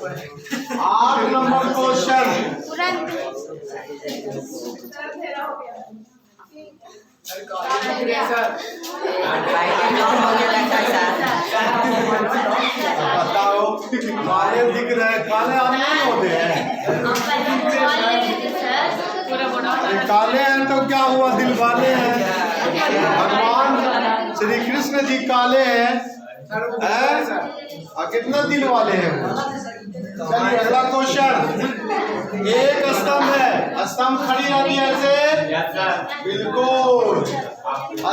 8 number question. बताओ काले दिख रहे हैं, काले हम नहीं होते हैं। काले हैं तो क्या हुआ, दिल वाले हैं। भगवान श्री कृष्ण जी काले हैं, और कितना दिल वाले हैं। चलिए अगला क्वेश्चन। एक स्तंभ है, स्तंभ खड़ी रहती है ऐसे, बिल्कुल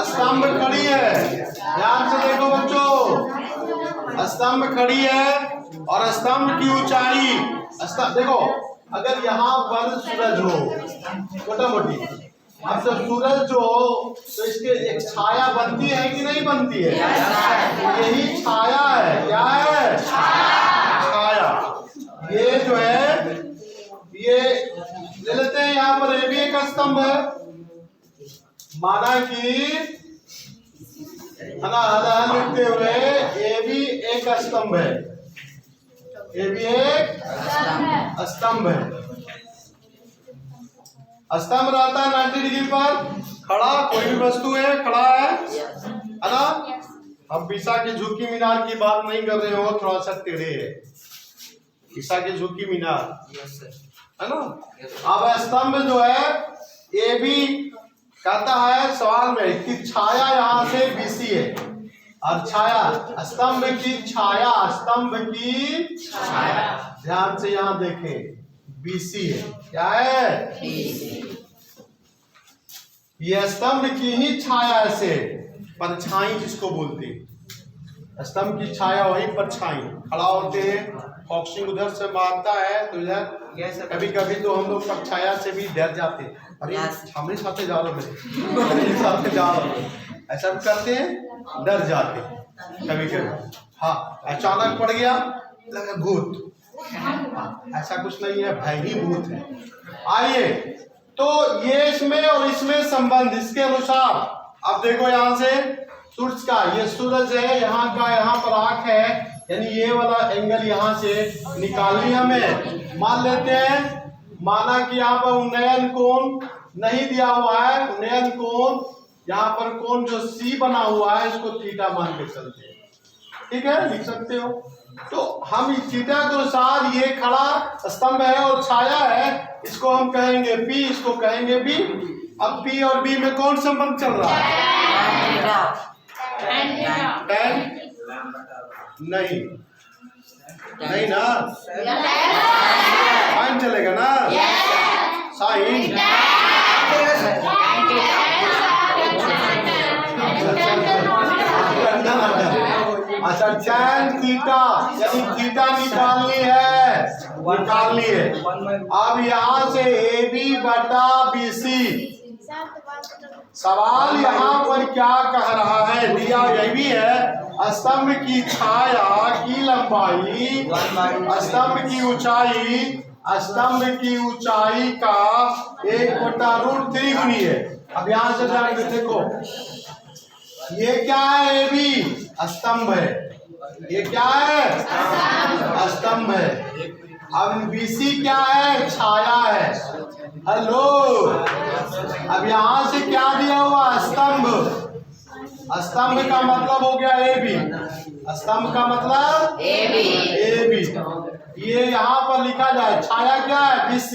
स्तंभ खड़ी है। ध्यान से देखो बच्चों, स्तंभ खड़ी है और स्तंभ की ऊंचाई, देखो अगर यहाँ पर सूरज हो मोटा मोटी, अब जब सूरज जो हो तो इसके एक छाया बनती है कि नहीं बनती है। यही छाया है, क्या है छाया। ये जो है ये ले लेते हैं, यहाँ पर ये भी एक स्तंभ है, माना कि लिखते हुए ये भी एक स्तंभ है, ये भी एक स्तंभ है। स्तंभ रहता है 90 डिग्री पर खड़ा, कोई भी वस्तु है खड़ा है ना। हम पीसा की झुकी मीनार की बात नहीं कर रहे हो, थोड़ा सा टेढ़े है पीसा की झुकी मीनार, है ना। अब स्तंभ जो है ये भी कहता है सवाल में कि छाया यहाँ से बीसी है, और छाया स्तंभ की छाया, स्तंभ की छाया ध्यान से यहाँ देखें बीसी है, क्या है ये स्तंभ की ही छाया से, परछाई जिसको बोलते हैं। स्तंभ की छाया वही परछाई, खड़ा होते हैं, फॉक्सिंग उधर से मारता है तो इधर, कभी कभी तो हम लोग परछाया से भी डर जाते हैं, अरे हमारे साथ जा रहे मेरे साथ जा रहे, ऐसा भी करते हैं, डर जाते कभी कभी। हाँ अचानक पड़ गया लगा भूत, ऐसा कुछ नहीं है, भय ही भूत है। आइए तो ये इसमें और इसमें संबंध इसके अनुसार, अब देखो यहाँ से सूरज का, ये सूरज है, यहाँ का यहाँ पर आंख है, यानी ये वाला एंगल यहाँ से निकालनी हमें। मान लेते हैं, माना कि यहाँ पर उन्नयन कोण नहीं दिया हुआ है, उन्नयन कोण यहाँ पर कोण जो सी बना हुआ है इसको थीटा मान के चलते हैं, ठीक है, लिख सकते हो। तो हम इस थीटा के अनुसार ये खड़ा स्तंभ है और छाया है, इसको हम कहेंगे P, इसको कहेंगे B। अब P और B में कौन संबंध चल रहा है? tan नहीं, नहीं ना, साइन चलेगा ना, साइन। अच्छा tan थीटा, यानी थीटा निकालनी है, निकालनी है। अब यहाँ से AB बटा BC, सवाल यहाँ पर क्या कह रहा है, दिया यही भी है, स्तंभ की छाया की लंबाई, स्तंभ की ऊंचाई, स्तंभ की ऊंचाई का 1/√3 गुनी है। अब यहाँ से जाएंगे, देखो ये क्या है, ये भी स्तंभ है, ये क्या है स्तंभ है। अब BC क्या है, छाया है। हेलो, अब यहाँ से क्या दिया हुआ, स्तंभ, स्तंभ का मतलब हो गया AB, स्तंभ का मतलब AB। ये यहाँ पर लिखा जाए, छाया क्या है BC,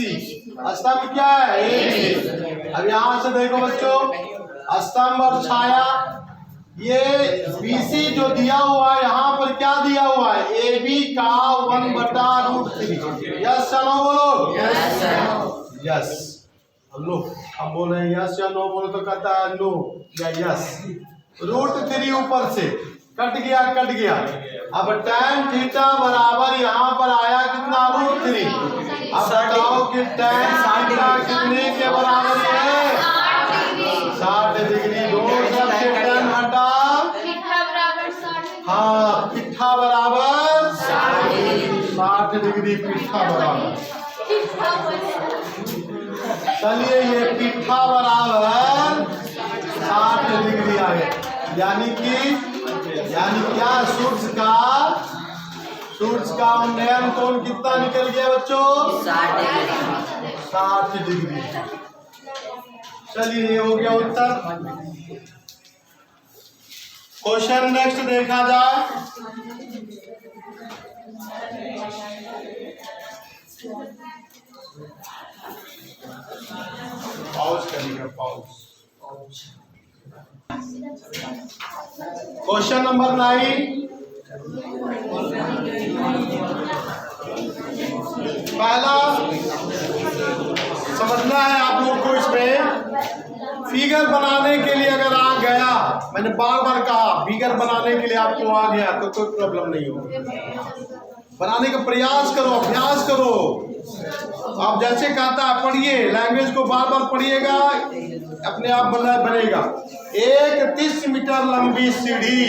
स्तंभ क्या है AB। अब यहाँ से देखो बच्चों, स्तंभ और छाया, ये BC जो दिया हुआ है यहाँ पर क्या दिया हुआ है, AB का 1/√3। यस या नो बोलो, यस। लो हम बोल रहे हैं यस या नो, बोलो तो कहता है नो या यस। √3 ऊपर से कट गया, कट गया। अब tan थीटा बराबर यहाँ पर आया कितना, √3। अब बताओ कि tan थीटा कितने के बराबर है, 60 डिग्री। दो सबसे tan हटा, हाँ पिट्ठा बराबर 60 डिग्री, पिट्ठा बराबर। चलिए ये पिट्ठा बराबर 60 डिग्री आ गया, यानी क्या, सूर्य का उन्नयन कोण कितना निकल गया बच्चों? 60 डिग्री। चलिए ये हो गया उत्तर। क्वेश्चन नेक्स्ट देखा जाए। पॉज करिएगा, पॉज। Question number 9। पहला समझना है आप लोग को। इसमें फिगर बनाने के लिए अगर आ गया, मैंने बार बार कहा फिगर बनाने के लिए आपको आ गया तो कोई प्रॉब्लम नहीं होगी। बनाने का प्रयास करो, अभ्यास करो। आप जैसे कहता है पढ़िए, लैंग्वेज को बार बार पढ़िएगा, अपने आप बनेगा। एक 30 मीटर लंबी सीढ़ी।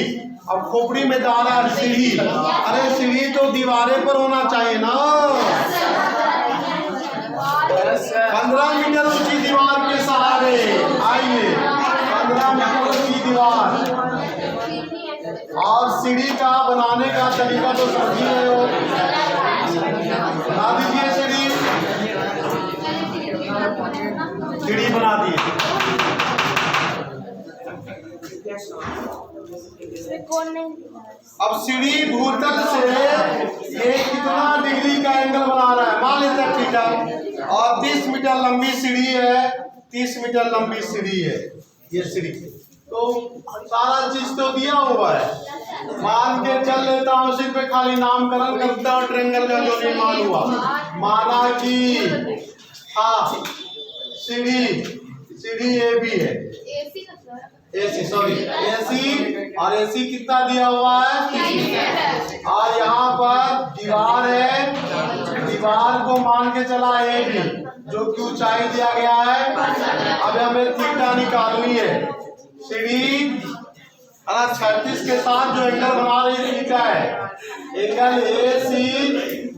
अब खोपड़ी में जा रहा है सीढ़ी। अरे सीढ़ी तो दीवारें पर होना चाहिए ना। 15 मीटर ऊंची दीवार के सहारे आइए। 15 मीटर ऊंची दीवार और सीढ़ी का बनाने का तरीका तो समझ रहे हो। बना दीजिए सीढ़ी। सीढ़ी बना दिए। अब सीढ़ी भूतल से ये कितना डिग्री का एंगल बना रहा है? मान लेते हैं थीटा। और 30 मीटर लंबी सीढ़ी है। 30 मीटर लंबी सीढ़ी है ये सीढ़ी। तो सारा चीज तो दिया हुआ है। मान के चल लेता हूँ, सिर्फ खाली नामकरण करता हूँ। ट्रेंगल का जो निर्माण हुआ, माना कि हाँ सीढ़ी ए बी है। एसी सॉरी एसी, और एसी कितना दिया हुआ है? और यहाँ पर दीवार है। दीवार को मान के चला ए बी, जो कि ऊंचाई दिया गया है। अब हमें थीटा निकालनी है। सीढ़ी 36 के साथ जो एंगल बना रही थीटा है। एंगल ए सी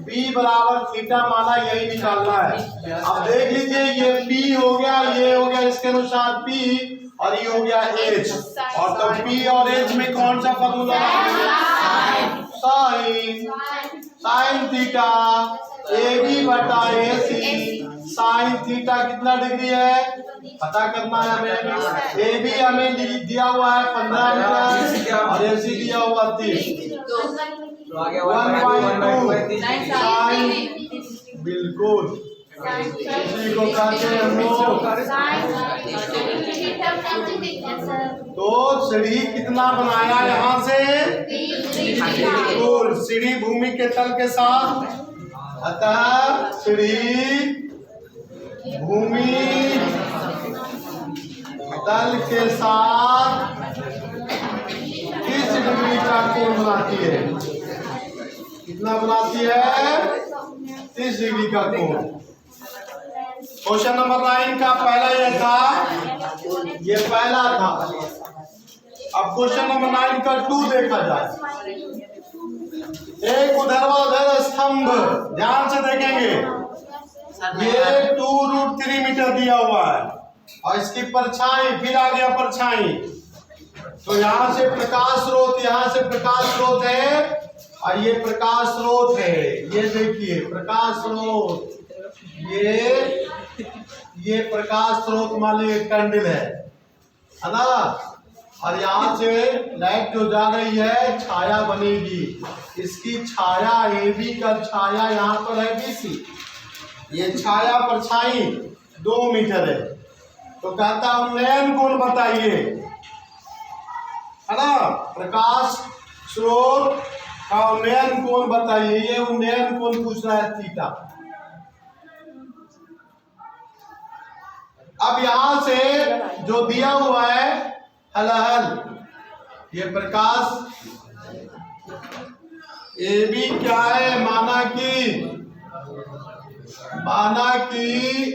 बी बराबर थीटा माना, यही निकालना है। अब देख लीजिए, ये पी हो गया, ये हो गया इसके अनुसार पी, और ये हो गया एच। और तो पी और एच में कौन सा formula? Sine theta A B बटा ए सी। साइन थीटा कितना डिग्री है पता करना है हमें। ए बी हमें दिया हुआ है 15 मीटर और ए सी दिया हुआ 30। 1/2 साइन, बिल्कुल इसी को कहते हैं हम लोग। तो सीढ़ी कितना बनाया यहाँ से? बिल्कुल सीढ़ी भूमि के तल के साथ। अतः सीढ़ी भूमि तल के साथ 30 डिग्री का कोण बनाती है। कितना बनाती है? 30 डिग्री का कोण। क्वेश्चन नंबर 9 का पहला ये था, ये पहला था। अब क्वेश्चन नंबर 9 का 2 देखा जाए। एक ऊर्ध्वाधर स्तंभ, ध्यान से देखेंगे। ये 2√3 मीटर दिया हुआ है और इसकी परछाई, फिर आ गया परछाई। तो यहाँ से प्रकाश स्रोत, यहाँ से प्रकाश स्रोत है और ये प्रकाश स्रोत है। ये देखिए प्रकाश स्रोत, ये प्रकाश स्रोत मान लीजिए कैंडल है ना। और यहाँ से लाइट जो जा रही है, छाया बनेगी। इसकी छाया ए बी का छाया यहाँ पर है BC। ये छाया परछाई 2 मीटर है। तो कहता हूं उन्नयन कोण बताइए, है ना। प्रकाश स्रोत का उन्नयन कोण बताइए। ये उन्नयन कोण पूछ रहा है थीटा। अब यहां से जो दिया हुआ है हलहल, ये प्रकाश ए बी क्या है? माना कि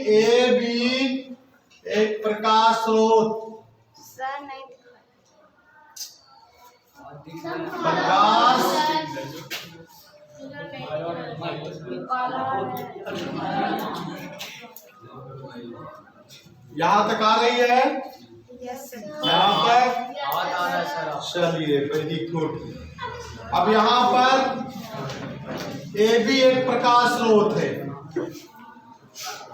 ए बी एक प्रकाश स्रोत, प्रकाश यहाँ तक आ रही है। यहाँ तक चलिए वेरी गुड। अब यहाँ पर ए भी एक प्रकाश स्रोत है,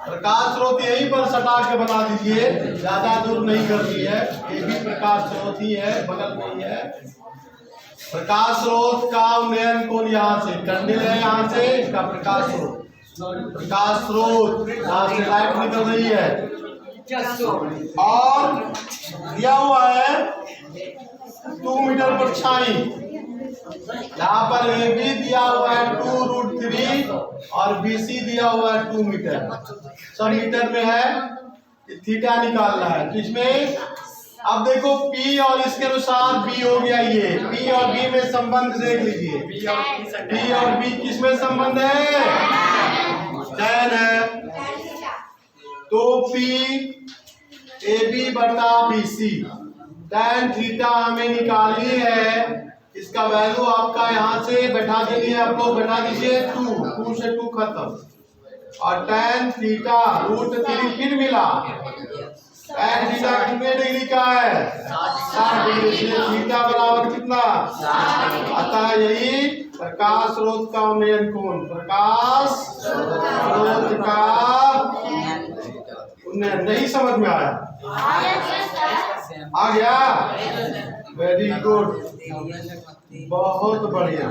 प्रकाश स्रोत यहीं पर सटा के बना दीजिए, ज्यादा दूर नहीं करनी है, ये भी प्रकाश स्रोत ही है, बगल में ही है। प्रकाश स्रोत का उन्नयन कोण यहाँ से कंडिल है, यहाँ से इसका प्रकाश स्रोत, प्रकाश स्रोत यहाँ से लाइट निकल रही है और दिया हुआ है 2 मीटर परछाई। यहाँ पर ए बी दिया हुआ है 2√3 और BC दिया हुआ है 2 मीटर, सब मीटर में है, थीटा निकालना है। किसमें? अब देखो P और इसके अनुसार B हो गया, ये P और B में संबंध देख लीजिए, P और B किस में संबंध है? tan है, तो P AB बटा BC tan थीटा हमें निकालनी है, इसका वैल्यू आपका यहाँ से बैठा देंगे, आप लोग बैठा दीजिए 2 से 2 खत्म और tan थीटा √3 फिर मिला, tan थीटा कितने डिग्री का है? 60 डिग्री से थीटा बराबर कितना? अतः यही प्रकाश स्रोत का उन्नयन कोण, प्रकाश स्रोत का उन्नयन। नहीं समझ में आया? आ गया? वेरी गुड, बहुत बढ़िया।